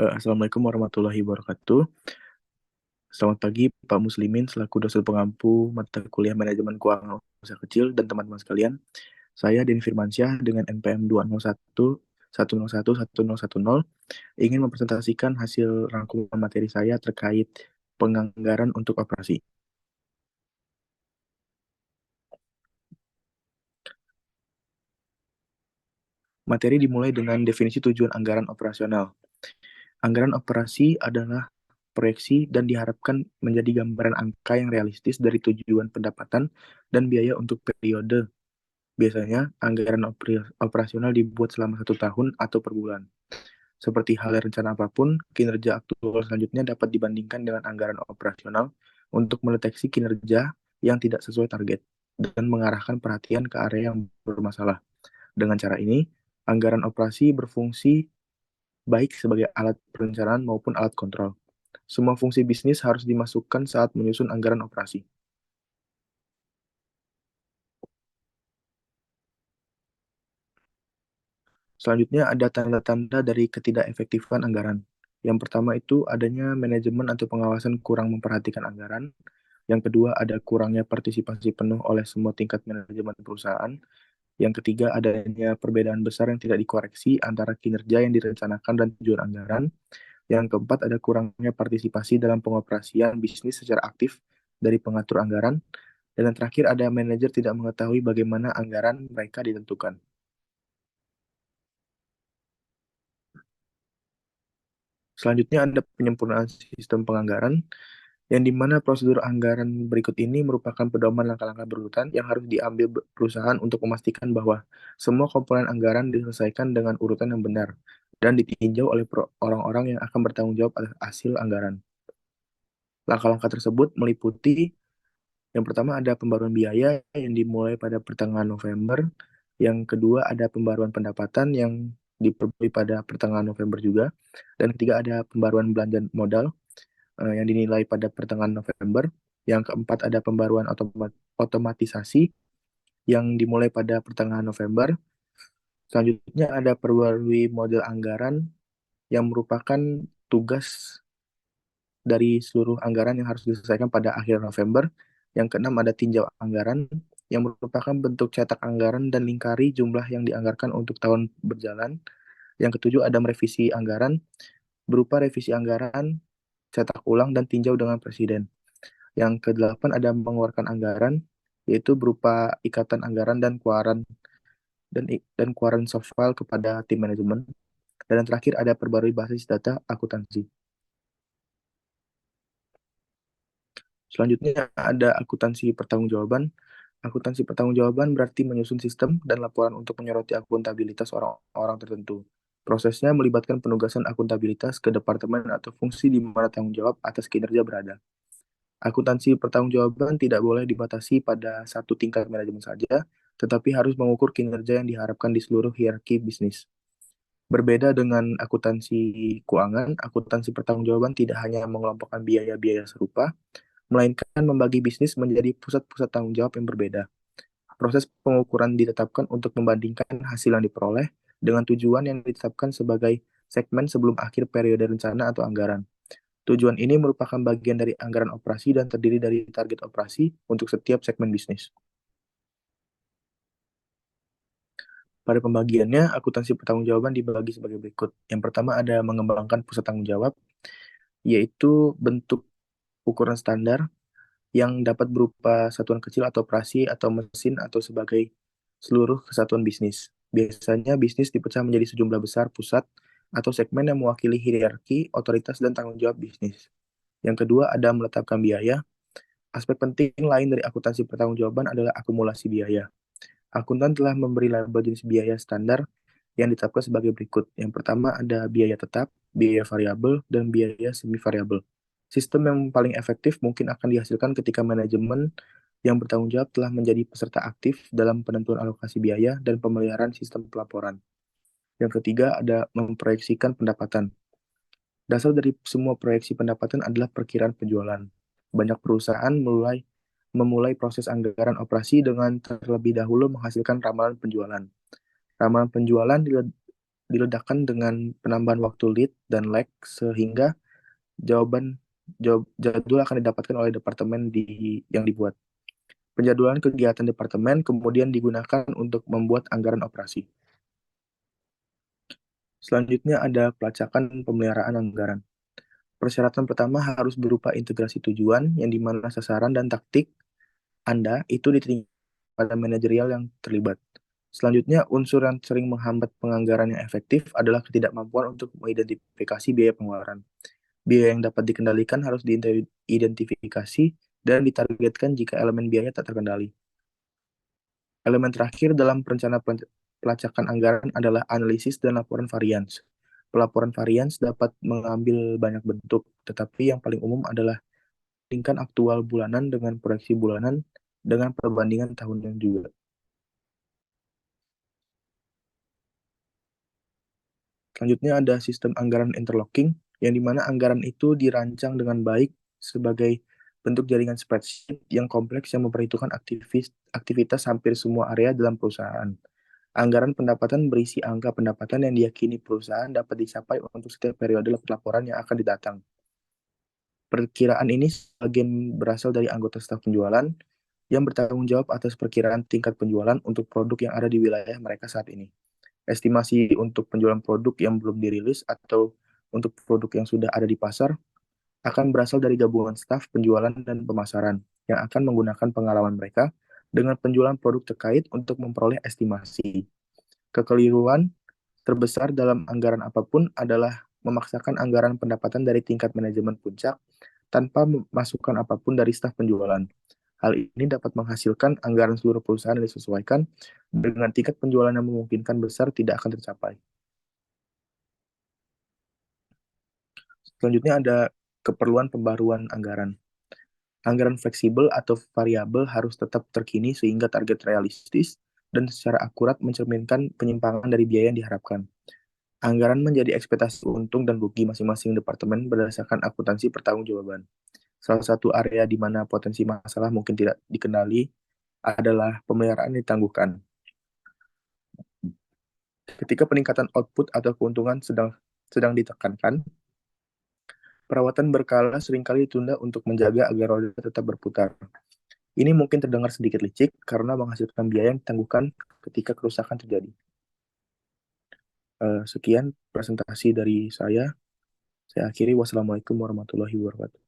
Assalamualaikum warahmatullahi wabarakatuh. Selamat pagi, Pak Muslimin, selaku dosen pengampu mata kuliah Manajemen Keuangan Usaha Kecil dan teman-teman sekalian. Saya Denny Firmansyah dengan NPM 201 101 1010 ingin mempresentasikan hasil rangkuman materi saya terkait penganggaran untuk operasi. Materi dimulai dengan definisi tujuan anggaran operasional. Anggaran operasi adalah proyeksi dan diharapkan menjadi gambaran angka yang realistis dari tujuan pendapatan dan biaya untuk periode. Biasanya, anggaran operasional dibuat selama 1 tahun atau per bulan. Seperti halnya rencana apapun, kinerja aktual selanjutnya dapat dibandingkan dengan anggaran operasional untuk mendeteksi kinerja yang tidak sesuai target dan mengarahkan perhatian ke area yang bermasalah. Dengan cara ini, anggaran operasi berfungsi baik sebagai alat perencanaan maupun alat kontrol. Semua fungsi bisnis harus dimasukkan saat menyusun anggaran operasi. Selanjutnya ada tanda-tanda dari ketidakefektifan anggaran. Yang pertama itu adanya manajemen atau pengawasan kurang memperhatikan anggaran. Yang kedua ada kurangnya partisipasi penuh oleh semua tingkat manajemen perusahaan. Yang ketiga adanya perbedaan besar yang tidak dikoreksi antara kinerja yang direncanakan dan tujuan anggaran. Yang keempat ada kurangnya partisipasi dalam pengoperasian bisnis secara aktif dari pengatur anggaran. Dan yang terakhir ada manajer tidak mengetahui bagaimana anggaran mereka ditentukan. Selanjutnya ada penyempurnaan sistem penganggaran, yang di mana prosedur anggaran berikut ini merupakan pedoman langkah-langkah berurutan yang harus diambil perusahaan untuk memastikan bahwa semua komponen anggaran diselesaikan dengan urutan yang benar dan ditinjau oleh orang-orang yang akan bertanggung jawab atas hasil anggaran. Langkah-langkah tersebut meliputi yang pertama ada pembaruan biaya yang dimulai pada pertengahan November, yang kedua ada pembaruan pendapatan yang diperbarui pada pertengahan November juga, dan ketiga ada pembaruan belanja modal yang dinilai pada pertengahan November. Yang keempat ada pembaruan otomatisasi yang dimulai pada pertengahan November. Selanjutnya ada perbarui model anggaran yang merupakan tugas dari seluruh anggaran yang harus diselesaikan pada akhir November. Yang keenam ada tinjau anggaran yang merupakan bentuk cetak anggaran dan lingkari jumlah yang dianggarkan untuk tahun berjalan. Yang ketujuh ada merevisi anggaran berupa revisi anggaran, cetak ulang, dan tinjau dengan presiden. Yang kedelapan ada mengeluarkan anggaran, yaitu berupa ikatan anggaran dan keluaran dan keluaran soft file kepada tim manajemen. Dan yang terakhir ada perbarui basis data akuntansi. Selanjutnya ada akuntansi pertanggungjawaban. Akuntansi pertanggungjawaban berarti menyusun sistem dan laporan untuk menyoroti akuntabilitas orang-orang tertentu. Prosesnya melibatkan penugasan akuntabilitas ke departemen atau fungsi di mana tanggung jawab atas kinerja berada. Akuntansi pertanggungjawaban tidak boleh dibatasi pada satu tingkat manajemen saja, tetapi harus mengukur kinerja yang diharapkan di seluruh hierarki bisnis. Berbeda dengan akuntansi keuangan, akuntansi pertanggungjawaban tidak hanya mengelompokkan biaya-biaya serupa, melainkan membagi bisnis menjadi pusat-pusat tanggung jawab yang berbeda. Proses pengukuran ditetapkan untuk membandingkan hasil yang diperoleh dengan tujuan yang ditetapkan sebagai segmen sebelum akhir periode rencana atau anggaran. Tujuan ini merupakan bagian dari anggaran operasi dan terdiri dari target operasi untuk setiap segmen bisnis. Pada pembagiannya, akuntansi pertanggungjawaban dibagi sebagai berikut. Yang pertama ada mengembangkan pusat tanggung jawab, yaitu bentuk ukuran standar yang dapat berupa satuan kecil atau operasi atau mesin atau sebagai seluruh kesatuan bisnis. Biasanya bisnis dipecah menjadi sejumlah besar pusat atau segmen yang mewakili hierarki, otoritas, dan tanggung jawab bisnis. Yang kedua ada meletakkan biaya. Aspek penting lain dari akuntansi pertanggungjawaban adalah akumulasi biaya. Akuntan telah memberi label jenis biaya standar yang ditetapkan sebagai berikut. Yang pertama ada biaya tetap, biaya variabel, dan biaya semi variabel. Sistem yang paling efektif mungkin akan dihasilkan ketika manajemen yang bertanggung jawab telah menjadi peserta aktif dalam penentuan alokasi biaya dan pemeliharaan sistem pelaporan. Yang ketiga ada memproyeksikan pendapatan. Dasar dari semua proyeksi pendapatan adalah perkiraan penjualan. Banyak perusahaan memulai proses anggaran operasi dengan terlebih dahulu menghasilkan ramalan penjualan. Ramalan penjualan diledakkan dengan penambahan waktu lead dan lag sehingga jawaban jadwal akan didapatkan oleh departemen yang dibuat. Penjadwalan kegiatan departemen kemudian digunakan untuk membuat anggaran operasi. Selanjutnya ada pelacakan pemeliharaan anggaran. Persyaratan pertama harus berupa integrasi tujuan, yang dimana sasaran dan taktik Anda itu diterima pada manajerial yang terlibat. Selanjutnya, unsur yang sering menghambat penganggaran yang efektif adalah ketidakmampuan untuk mengidentifikasi biaya pengeluaran. Biaya yang dapat dikendalikan harus diidentifikasi dan ditargetkan jika elemen biaya tak terkendali. Elemen terakhir dalam perencana pelacakan anggaran adalah analisis dan laporan varians. Pelaporan varians dapat mengambil banyak bentuk, tetapi yang paling umum adalah bandingkan aktual bulanan dengan proyeksi bulanan dengan perbandingan tahunan juga. Selanjutnya ada sistem anggaran interlocking, yang dimana anggaran itu dirancang dengan baik sebagai bentuk jaringan spreadsheet yang kompleks yang memperhitungkan aktivitas hampir semua area dalam perusahaan. Anggaran pendapatan berisi angka pendapatan yang diyakini perusahaan dapat dicapai untuk setiap periode laporan yang akan didatang. Perkiraan ini sebagian berasal dari anggota staf penjualan yang bertanggung jawab atas perkiraan tingkat penjualan untuk produk yang ada di wilayah mereka saat ini. Estimasi untuk penjualan produk yang belum dirilis atau untuk produk yang sudah ada di pasar akan berasal dari gabungan staf penjualan dan pemasaran yang akan menggunakan pengalaman mereka dengan penjualan produk terkait untuk memperoleh estimasi. Kekeliruan terbesar dalam anggaran apapun adalah memaksakan anggaran pendapatan dari tingkat manajemen puncak tanpa masukan apapun dari staf penjualan. Hal ini dapat menghasilkan anggaran seluruh perusahaan yang disesuaikan dengan tingkat penjualan yang memungkinkan besar tidak akan tercapai. Selanjutnya ada keperluan pembaruan anggaran. Anggaran fleksibel atau variabel harus tetap terkini sehingga target realistis dan secara akurat mencerminkan penyimpangan dari biaya yang diharapkan. Anggaran menjadi ekspektasi untung dan rugi masing-masing departemen berdasarkan akuntansi pertanggungjawaban. Salah satu area di mana potensi masalah mungkin tidak dikenali adalah pemeliharaan yang ditangguhkan. Ketika peningkatan output atau keuntungan sedang ditekankan, perawatan berkala seringkali ditunda untuk menjaga agar roda tetap berputar. Ini mungkin terdengar sedikit licik karena menghasilkan biaya yang ditangguhkan ketika kerusakan terjadi. Sekian presentasi dari saya. Saya akhiri. Wassalamualaikum warahmatullahi wabarakatuh.